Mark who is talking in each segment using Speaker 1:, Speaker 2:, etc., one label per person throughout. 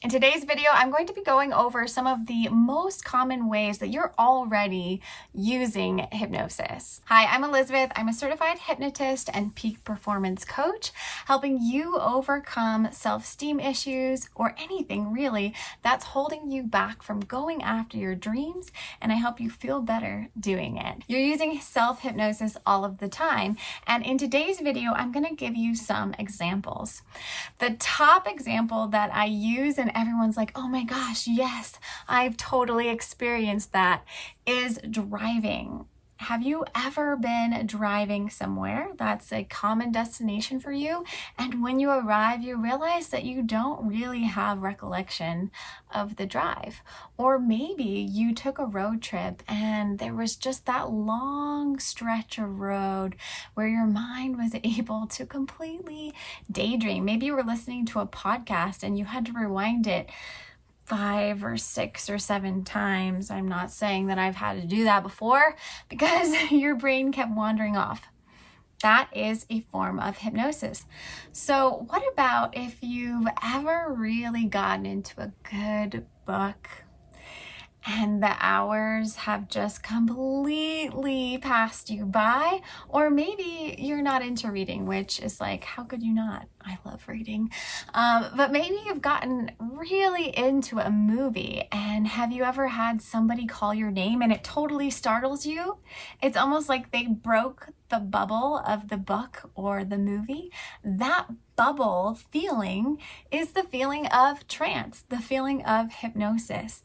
Speaker 1: In today's video, I'm going to be going over some of the most common ways that you're already using hypnosis. Hi, I'm Elizabeth. I'm a certified hypnotist and peak performance coach, helping you overcome self-esteem issues or anything really that's holding you back from going after your dreams, and I help you feel better doing it. You're using self-hypnosis all of the time, and in today's video, I'm going to give you some examples. The top example that I use and everyone's like, oh my gosh, yes, I've totally experienced that, is driving. Have you ever been driving somewhere that's a common destination for you, and when you arrive, you realize that you don't really have recollection of the drive? Or maybe you took a road trip and there was just that long stretch of road where your mind was able to completely daydream. Maybe you were listening to a podcast and you had to rewind it 5 or 6 or 7 times. I'm not saying that I've had to do that before because your brain kept wandering off. That is a form of hypnosis. So what about if you've ever really gotten into a good book and the hours have just completely passed you by? Or maybe you're not into reading, which is like, how could you not? I love reading. But maybe you've gotten really into a movie, and have you ever had somebody call your name and it totally startles you? It's almost like they broke the bubble of the book or the movie. That bubble feeling is the feeling of trance, the feeling of hypnosis.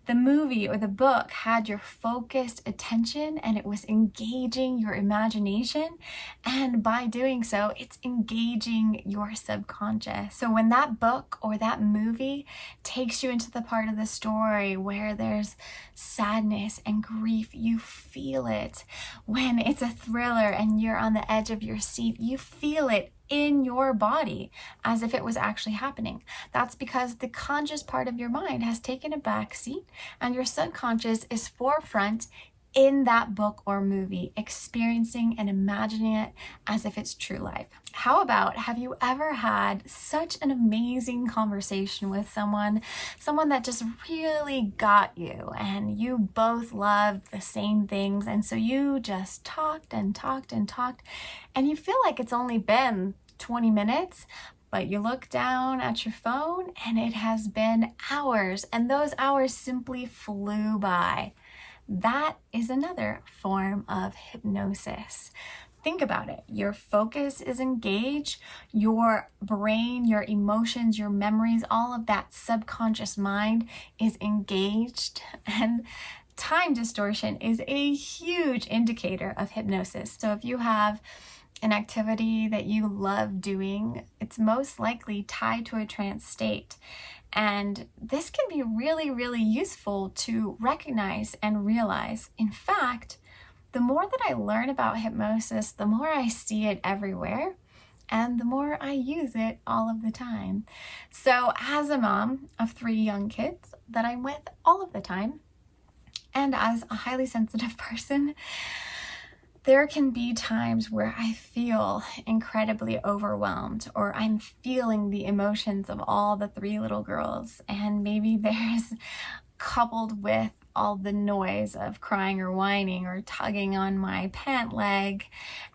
Speaker 1: The movie or the book had your focused attention and it was engaging your imagination, and by doing so, it's engaging your subconscious. So when that book or that movie takes you into the part of the story where there's sadness and grief, you feel it. When it's a thriller and you're on the edge of your seat, you feel it in your body as if it was actually happening. That's because the conscious part of your mind has taken a back seat and your subconscious is forefront in that book or movie, experiencing and imagining it as if it's true life. How about, have you ever had such an amazing conversation with someone that just really got you, and you both loved the same things, and so you just talked and talked and talked, and you feel like it's only been 20 minutes, but you look down at your phone and it has been hours, and those hours simply flew by. That is another form of hypnosis. Think about it. Your focus is engaged, your brain, your emotions, your memories, all of that subconscious mind is engaged, and time distortion is a huge indicator of hypnosis. So if you have an activity that you love doing, it's most likely tied to a trance state. And this can be really, really useful to recognize and realize. In fact, the more that I learn about hypnosis, the more I see it everywhere, and the more I use it all of the time. So as a mom of 3 young kids that I'm with all of the time, and as a highly sensitive person, there can be times where I feel incredibly overwhelmed, or I'm feeling the emotions of all the 3 little girls, and maybe there's coupled with all the noise of crying or whining or tugging on my pant leg,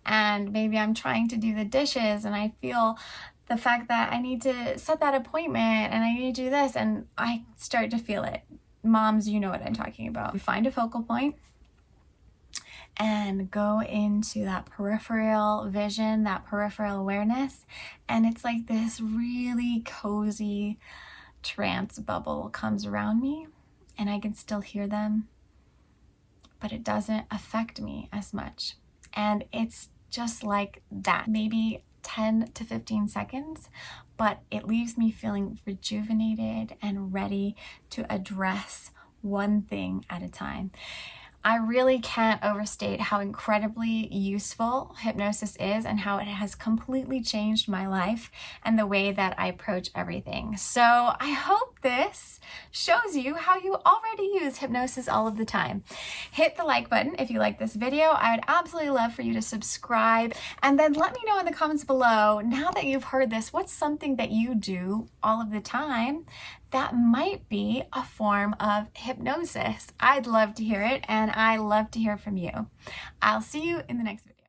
Speaker 1: and maybe I'm trying to do the dishes and I feel the fact that I need to set that appointment and I need to do this, and I start to feel it. Moms, you know what I'm talking about. You find a focal point and go into that peripheral vision, that peripheral awareness, and it's like this really cozy trance bubble comes around me, and I can still hear them, but it doesn't affect me as much. And it's just like that, maybe 10 to 15 seconds, but it leaves me feeling rejuvenated and ready to address one thing at a time. I really can't overstate how incredibly useful hypnosis is and how it has completely changed my life and the way that I approach everything. So I hope this shows you how you already use hypnosis all of the time. Hit the like button if you like this video. I would absolutely love for you to subscribe, and then let me know in the comments below, now that you've heard this, what's something that you do all of the time that might be a form of hypnosis. I'd love to hear it, and I love to hear from you. I'll see you in the next video.